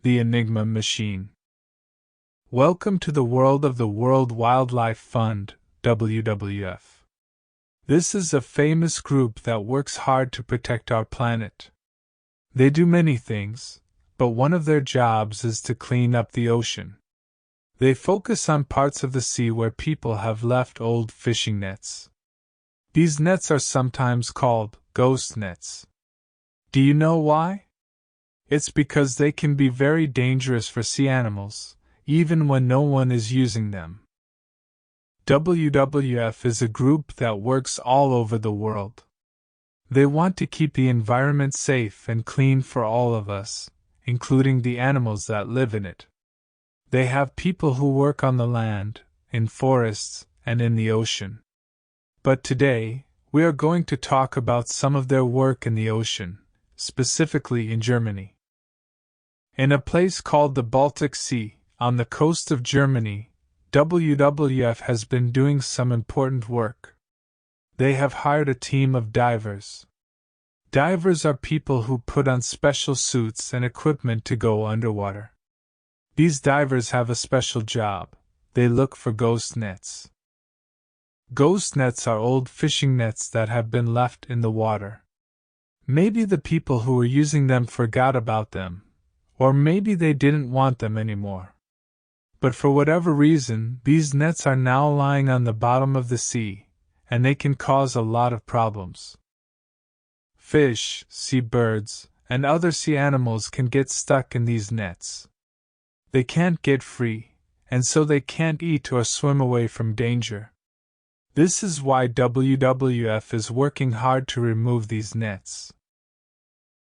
The Enigma Machine. Welcome to the world of the World Wildlife Fund, WWF. This is a famous group that works hard to protect our planet. They do many things, but one of their jobs is to clean up the ocean. They focus on parts of the sea where people have left old fishing nets. These nets are sometimes called ghost nets. Do you know why? It's because they can be very dangerous for sea animals, even when no one is using them. WWF is a group that works all over the world. They want to keep the environment safe and clean for all of us, including the animals that live in it. They have people who work on the land, in forests, and in the ocean. But today, we are going to talk about some of their work in the ocean, specifically in Germany. In a place called the Baltic Sea, on the coast of Germany, WWF has been doing some important work. They have hired a team of divers. Divers are people who put on special suits and equipment to go underwater. These divers have a special job. They look for ghost nets. Ghost nets are old fishing nets that have been left in the water. Maybe the people who were using them forgot about them, or maybe they didn't want them anymore. But for whatever reason, these nets are now lying on the bottom of the sea, and they can cause a lot of problems. Fish, seabirds, and other sea animals can get stuck in these nets. They can't get free, and so they can't eat or swim away from danger. This is why WWF is working hard to remove these nets.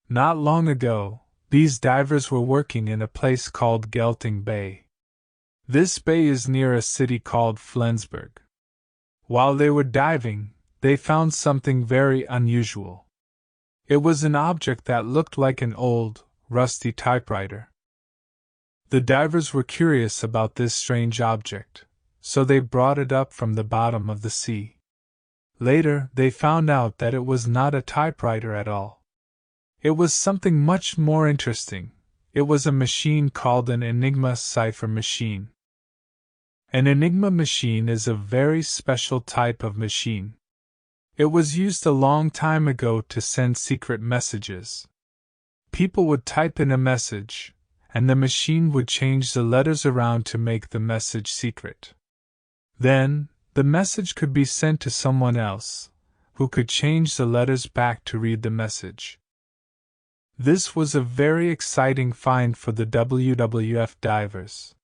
Not long ago, these divers were working in a place called Gelting Bay. This bay is near a city called Flensburg. While they were diving, they found something very unusual. It was an object that looked like an old, rusty typewriter. The divers were curious about this strange object, so they brought it up from the bottom of the sea. Later, they found out that it was not a typewriter at all. It was something much more interesting. It was a machine called an Enigma cipher machine. An Enigma machine is a very special type of machine. It was used a long time ago to send secret messages. People would type in a message, and the machine would change the letters around to make the message secret. Then, the message could be sent to someone else, who could change the letters back to read the message. This was a very exciting find for the WWF divers.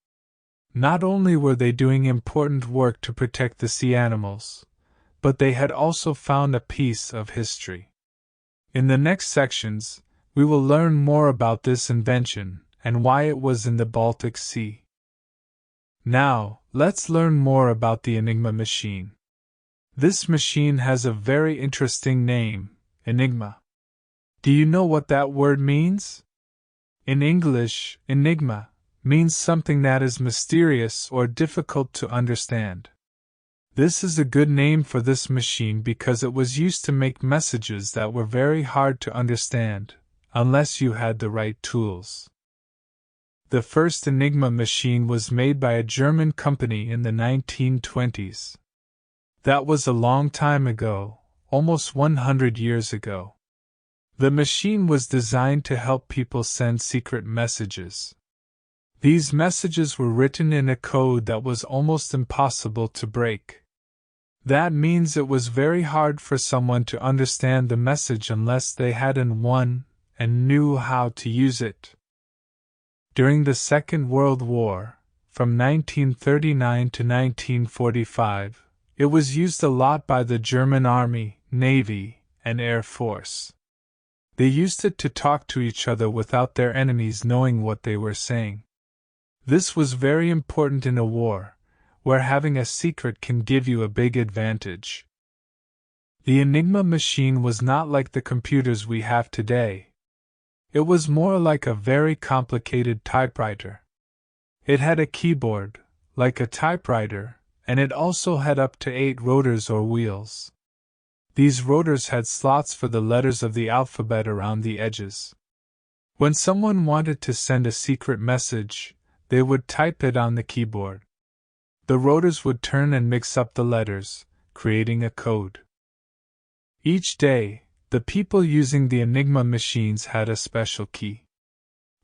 Not only were they doing important work to protect the sea animals, but they had also found a piece of history. In the next sections, we will learn more about this invention and why it was in the Baltic Sea. Now, let's learn more about the Enigma machine. This machine has a very interesting name, Enigma. Do you know what that word means? In English, enigma means something that is mysterious or difficult to understand. This is a good name for this machine because it was used to make messages that were very hard to understand, unless you had the right tools. The first Enigma machine was made by a German company in the 1920s. That was a long time ago, almost 100 years ago. The machine was designed to help people send secret messages. These messages were written in a code that was almost impossible to break. That means it was very hard for someone to understand the message unless they had one and knew how to use it. During the Second World War, from 1939 to 1945, it was used a lot by the German Army, Navy, and Air Force. They used it to talk to each other without their enemies knowing what they were saying. This was very important in a war, where having a secret can give you a big advantage. The Enigma machine was not like the computers we have today. It was more like a very complicated typewriter. It had a keyboard, like a typewriter, and it also had up to 8 rotors or wheels. These rotors had slots for the letters of the alphabet around the edges. When someone wanted to send a secret message, they would type it on the keyboard. The rotors would turn and mix up the letters, creating a code. Each day, the people using the Enigma machines had a special key.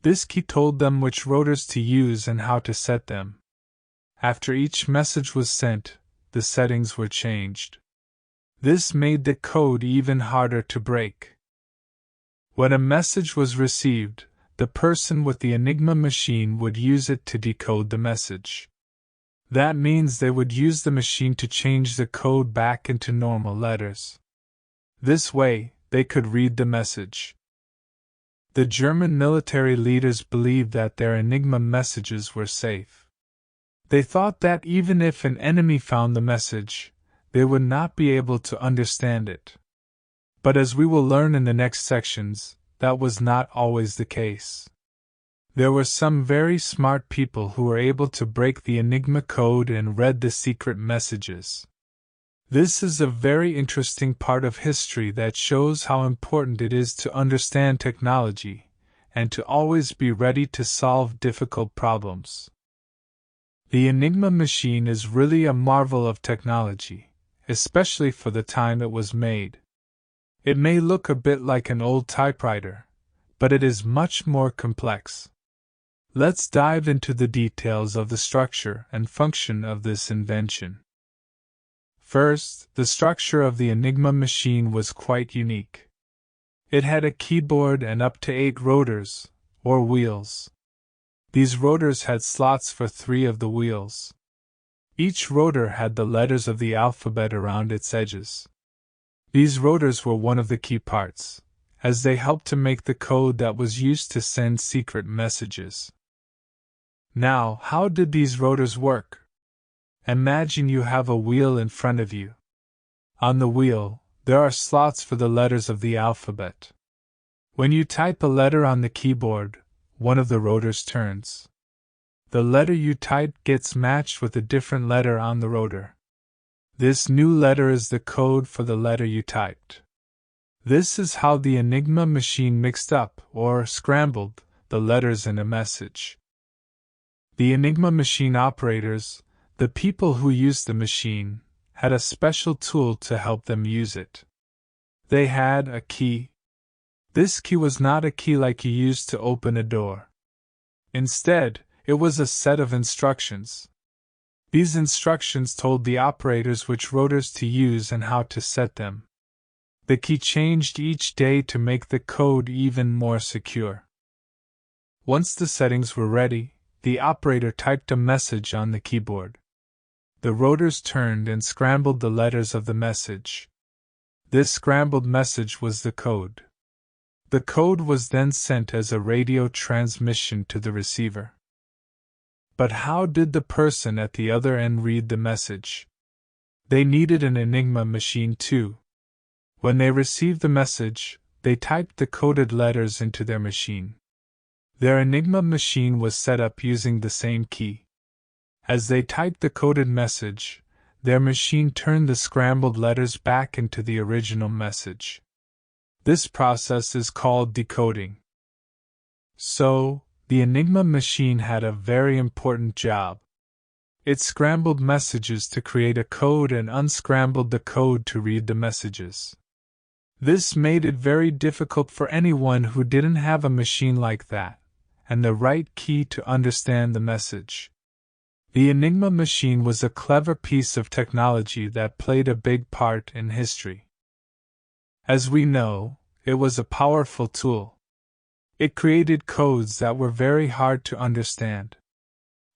This key told them which rotors to use and how to set them. After each message was sent, the settings were changed. This made the code even harder to break. When a message was received, the person with the Enigma machine would use it to decode the message. That means they would use the machine to change the code back into normal letters. This way, they could read the message. The German military leaders believed that their Enigma messages were safe. They thought that even if an enemy found the message, they would not be able to understand it. But as we will learn in the next sections, that was not always the case. There were some very smart people who were able to break the Enigma code and read the secret messages. This is a very interesting part of history that shows how important it is to understand technology, and to always be ready to solve difficult problems. The Enigma machine is really a marvel of technology, especially for the time it was made. It may look a bit like an old typewriter, but it is much more complex. Let's dive into the details of the structure and function of this invention. First, the structure of the Enigma machine was quite unique. It had a keyboard and up to 8 rotors, or wheels. These rotors had slots for 3 of the wheels. Each rotor had the letters of the alphabet around its edges. These rotors were one of the key parts, as they helped to make the code that was used to send secret messages. Now, how did these rotors work? Imagine you have a wheel in front of you. On the wheel, there are slots for the letters of the alphabet. When you type a letter on the keyboard, one of the rotors turns. The letter you typed gets matched with a different letter on the rotor. This new letter is the code for the letter you typed. This is how the Enigma machine mixed up, or scrambled, the letters in a message. The Enigma machine operators, the people who used the machine, had a special tool to help them use it. They had a key. This key was not a key like you used to open a door. Instead, it was a set of instructions. These instructions told the operators which rotors to use and how to set them. The key changed each day to make the code even more secure. Once the settings were ready, the operator typed a message on the keyboard. The rotors turned and scrambled the letters of the message. This scrambled message was the code. The code was then sent as a radio transmission to the receiver. But how did the person at the other end read the message? They needed an Enigma machine too. When they received the message, they typed the coded letters into their machine. Their Enigma machine was set up using the same key. As they typed the coded message, their machine turned the scrambled letters back into the original message. This process is called decoding. So, the Enigma machine had a very important job. It scrambled messages to create a code and unscrambled the code to read the messages. This made it very difficult for anyone who didn't have a machine like that, and the right key to understand the message. The Enigma machine was a clever piece of technology that played a big part in history. As we know, it was a powerful tool. It created codes that were very hard to understand.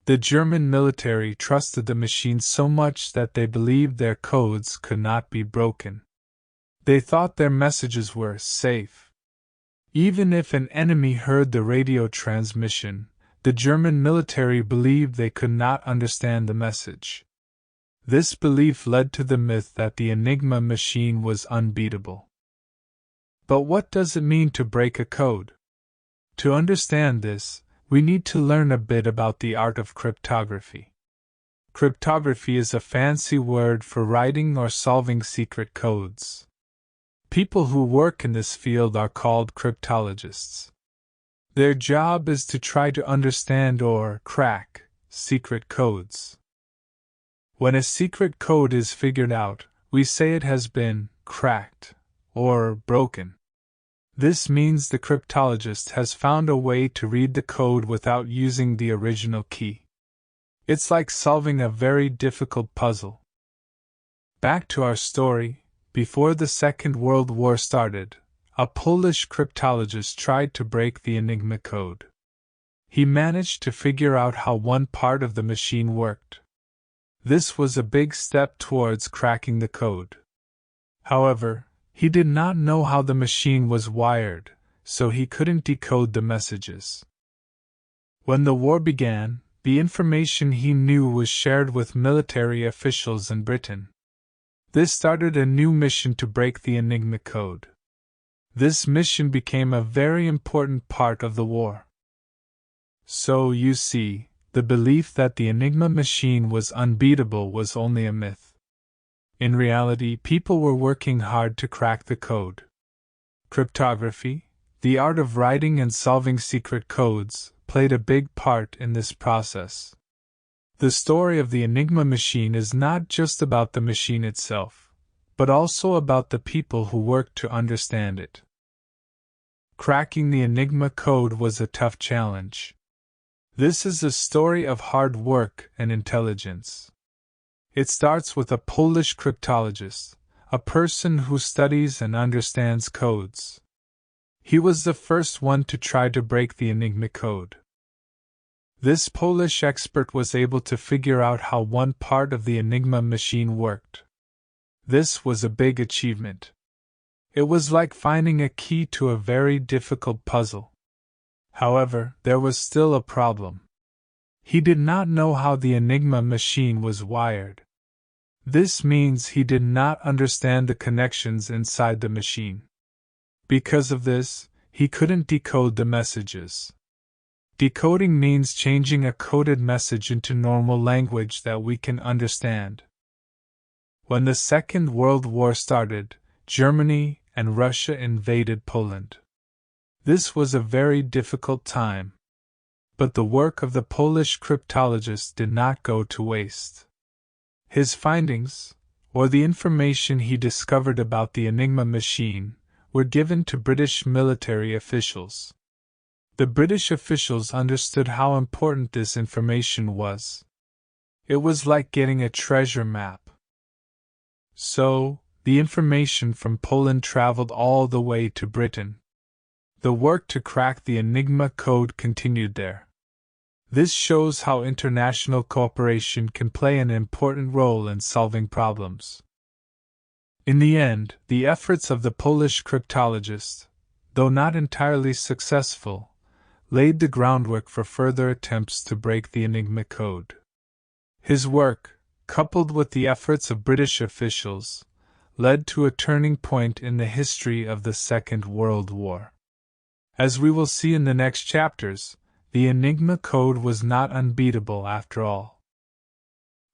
The German military trusted the machine so much that they believed their codes could not be broken. They thought their messages were safe. Even if an enemy heard the radio transmission, the German military believed they could not understand the message. This belief led to the myth that the Enigma machine was unbeatable. But what does it mean to break a code? To understand this, we need to learn a bit about the art of cryptography. Cryptography is a fancy word for writing or solving secret codes. People who work in this field are called cryptologists. Their job is to try to understand or crack secret codes. When a secret code is figured out, we say it has been cracked or broken. This means the cryptologist has found a way to read the code without using the original key. It's like solving a very difficult puzzle. Back to our story, before the Second World War started, a Polish cryptologist tried to break the Enigma code. He managed to figure out how one part of the machine worked. This was a big step towards cracking the code. However, he did not know how the machine was wired, so he couldn't decode the messages. When the war began, the information he knew was shared with military officials in Britain. This started a new mission to break the Enigma code. This mission became a very important part of the war. So, you see, the belief that the Enigma machine was unbeatable was only a myth. In reality, people were working hard to crack the code. Cryptography, the art of writing and solving secret codes, played a big part in this process. The story of the Enigma machine is not just about the machine itself, but also about the people who worked to understand it. Cracking the Enigma code was a tough challenge. This is a story of hard work and intelligence. It starts with a Polish cryptologist, a person who studies and understands codes. He was the first one to try to break the Enigma code. This Polish expert was able to figure out how one part of the Enigma machine worked. This was a big achievement. It was like finding a key to a very difficult puzzle. However, there was still a problem. He did not know how the Enigma machine was wired. This means he did not understand the connections inside the machine. Because of this, he couldn't decode the messages. Decoding means changing a coded message into normal language that we can understand. When the Second World War started, Germany and Russia invaded Poland. This was a very difficult time. But the work of the Polish cryptologist did not go to waste. His findings, or the information he discovered about the Enigma machine, were given to British military officials. The British officials understood how important this information was. It was like getting a treasure map. So, the information from Poland traveled all the way to Britain. The work to crack the Enigma code continued there. This shows how international cooperation can play an important role in solving problems. In the end, the efforts of the Polish cryptologist, though not entirely successful, laid the groundwork for further attempts to break the Enigma code. His work, coupled with the efforts of British officials, led to a turning point in the history of the Second World War. As we will see in the next chapters, the Enigma code was not unbeatable after all.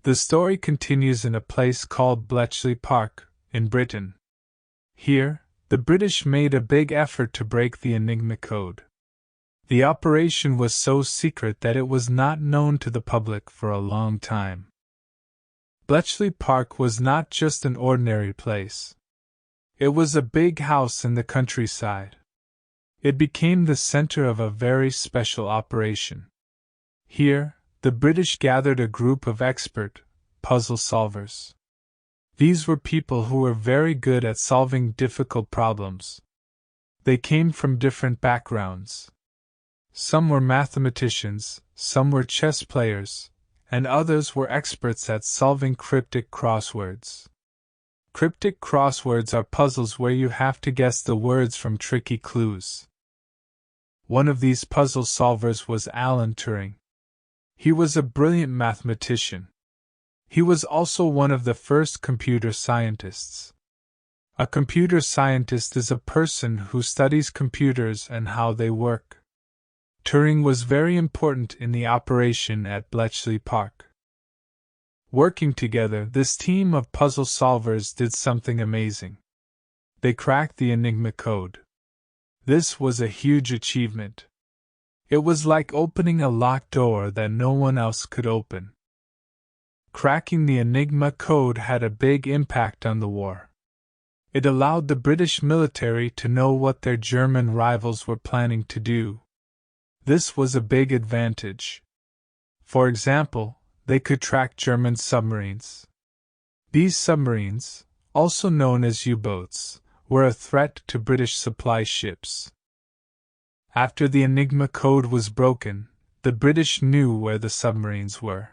The story continues in a place called Bletchley Park, in Britain. Here, the British made a big effort to break the Enigma code. The operation was so secret that it was not known to the public for a long time. Bletchley Park was not just an ordinary place. It was a big house in the countryside. It became the center of a very special operation. Here, the British gathered a group of expert puzzle solvers. These were people who were very good at solving difficult problems. They came from different backgrounds. Some were mathematicians, some were chess players, and others were experts at solving cryptic crosswords. Cryptic crosswords are puzzles where you have to guess the words from tricky clues. One of these puzzle solvers was Alan Turing. He was a brilliant mathematician. He was also one of the first computer scientists. A computer scientist is a person who studies computers and how they work. Turing was very important in the operation at Bletchley Park. Working together, this team of puzzle solvers did something amazing. They cracked the Enigma code. This was a huge achievement. It was like opening a locked door that no one else could open. Cracking the Enigma code had a big impact on the war. It allowed the British military to know what their German rivals were planning to do. This was a big advantage. For example, they could track German submarines. These submarines, also known as U-boats, were a threat to British supply ships. After the Enigma code was broken, the British knew where the submarines were.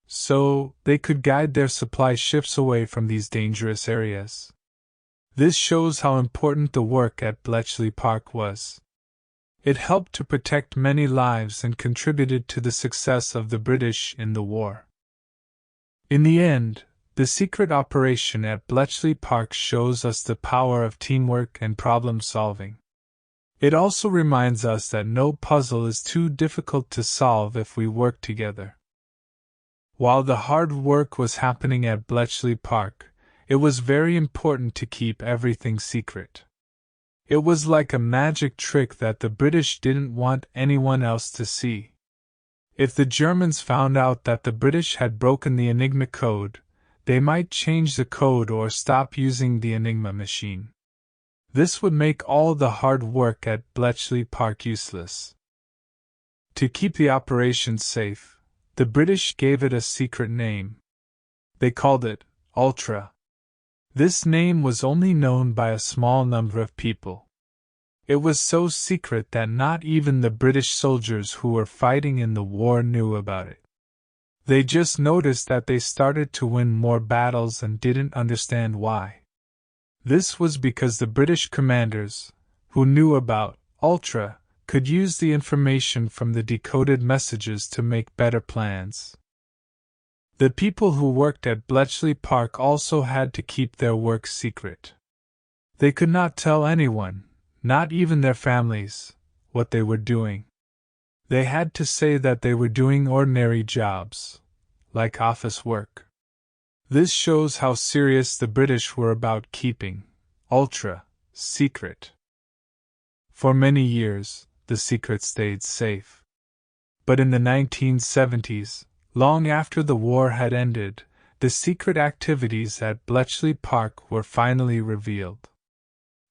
So, they could guide their supply ships away from these dangerous areas. This shows how important the work at Bletchley Park was. It helped to protect many lives and contributed to the success of the British in the war. In the end, the secret operation at Bletchley Park shows us the power of teamwork and problem solving. It also reminds us that no puzzle is too difficult to solve if we work together. While the hard work was happening at Bletchley Park, it was very important to keep everything secret. It was like a magic trick that the British didn't want anyone else to see. If the Germans found out that the British had broken the Enigma code, they might change the code or stop using the Enigma machine. This would make all the hard work at Bletchley Park useless. To keep the operation safe, the British gave it a secret name. They called it Ultra. This name was only known by a small number of people. It was so secret that not even the British soldiers who were fighting in the war knew about it. They just noticed that they started to win more battles and didn't understand why. This was because the British commanders, who knew about Ultra, could use the information from the decoded messages to make better plans. The people who worked at Bletchley Park also had to keep their work secret. They could not tell anyone, not even their families, what they were doing. They had to say that they were doing ordinary jobs, like office work. This shows how serious the British were about keeping Ultra secret. For many years, the secret stayed safe. But in the 1970s, long after the war had ended, the secret activities at Bletchley Park were finally revealed.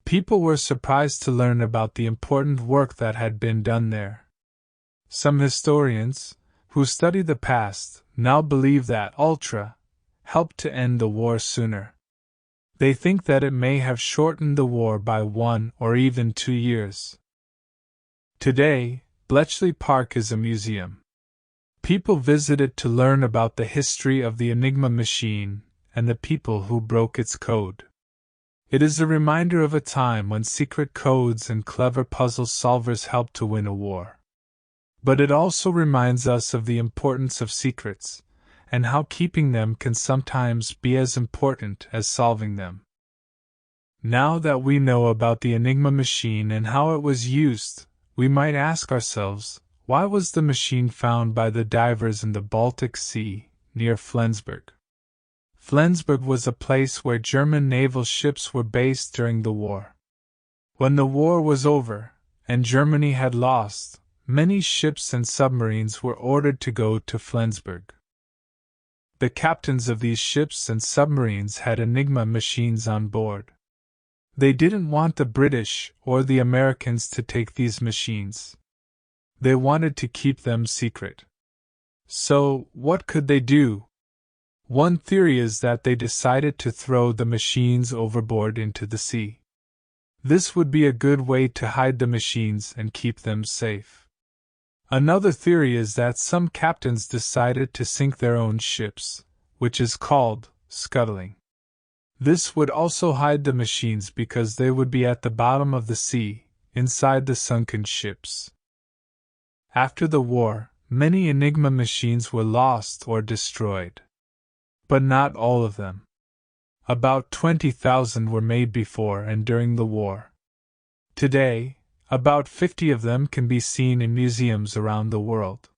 People were surprised to learn about the important work that had been done there. Some historians, who study the past, now believe that Ultra helped to end the war sooner. They think that it may have shortened the war by 1 or even 2 years. Today, Bletchley Park is a museum. People visit it to learn about the history of the Enigma machine and the people who broke its code. It is a reminder of a time when secret codes and clever puzzle solvers helped to win a war. But it also reminds us of the importance of secrets, and how keeping them can sometimes be as important as solving them. Now that we know about the Enigma machine and how it was used, we might ask ourselves, why was the machine found by the divers in the Baltic Sea, near Flensburg? Flensburg was a place where German naval ships were based during the war. When the war was over, and Germany had lost, many ships and submarines were ordered to go to Flensburg. The captains of these ships and submarines had Enigma machines on board. They didn't want the British or the Americans to take these machines. They wanted to keep them secret. So, what could they do? One theory is that they decided to throw the machines overboard into the sea. This would be a good way to hide the machines and keep them safe. Another theory is that some captains decided to sink their own ships, which is called scuttling. This would also hide the machines because they would be at the bottom of the sea, inside the sunken ships. After the war, many Enigma machines were lost or destroyed. But not all of them. About 20,000 were made before and during the war. Today, about 50 of them can be seen in museums around the world.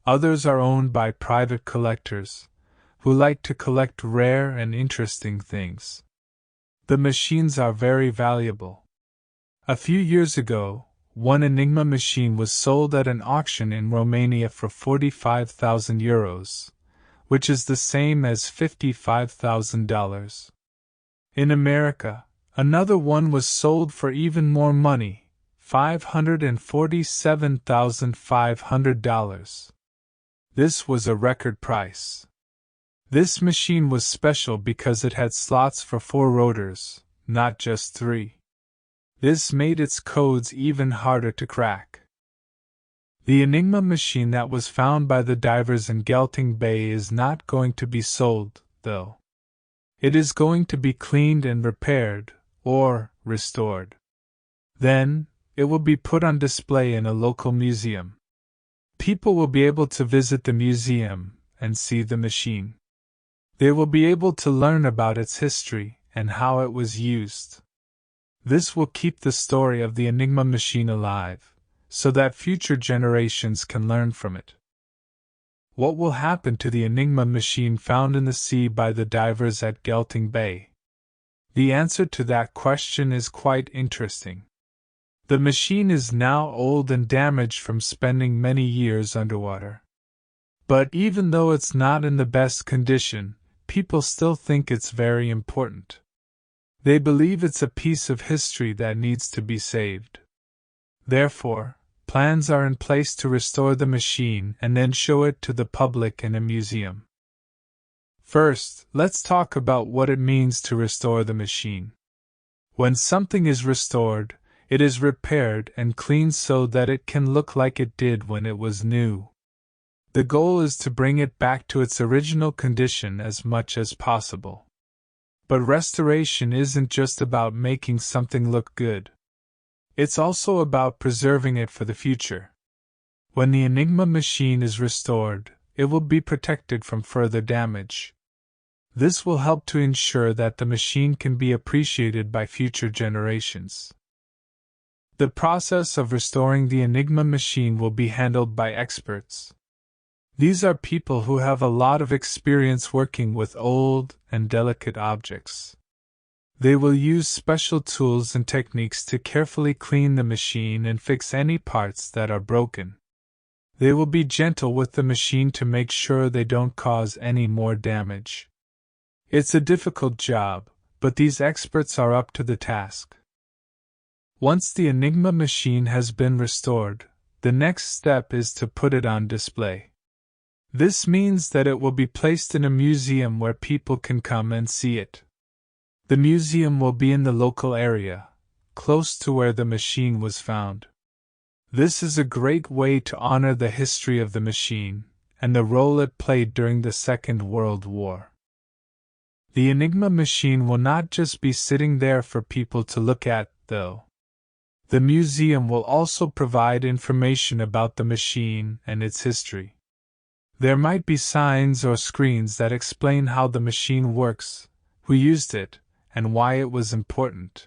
Others are owned by private collectors, who like to collect rare and interesting things. The machines are very valuable. A few years ago, one Enigma machine was sold at an auction in Romania for €45,000, which is the same as $55,000. In America, another one was sold for even more money, $547,500. This was a record price. This machine was special because it had slots for 4 rotors, not just 3. This made its codes even harder to crack. The Enigma machine that was found by the divers in Gelting Bay is not going to be sold, though. It is going to be cleaned and repaired, or restored. Then, it will be put on display in a local museum. People will be able to visit the museum and see the machine. They will be able to learn about its history and how it was used. This will keep the story of the Enigma machine alive, so that future generations can learn from it. What will happen to the Enigma machine found in the sea by the divers at Gelting Bay? The answer to that question is quite interesting. The machine is now old and damaged from spending many years underwater. But even though it's not in the best condition, people still think it's very important. They believe it's a piece of history that needs to be saved. Therefore, plans are in place to restore the machine and then show it to the public in a museum. First, let's talk about what it means to restore the machine. When something is restored, it is repaired and cleaned so that it can look like it did when it was new. The goal is to bring it back to its original condition as much as possible. But restoration isn't just about making something look good. It's also about preserving it for the future. When the Enigma machine is restored, it will be protected from further damage. This will help to ensure that the machine can be appreciated by future generations. The process of restoring the Enigma machine will be handled by experts. These are people who have a lot of experience working with old and delicate objects. They will use special tools and techniques to carefully clean the machine and fix any parts that are broken. They will be gentle with the machine to make sure they don't cause any more damage. It's a difficult job, but these experts are up to the task. Once the Enigma machine has been restored, the next step is to put it on display. This means that it will be placed in a museum where people can come and see it. The museum will be in the local area, close to where the machine was found. This is a great way to honor the history of the machine and the role it played during the Second World War. The Enigma machine will not just be sitting there for people to look at, though. The museum will also provide information about the machine and its history. There might be signs or screens that explain how the machine works, who used it, and why it was important.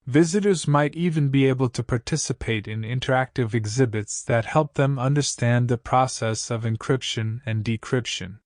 Visitors might even be able to participate in interactive exhibits that help them understand the process of encryption and decryption.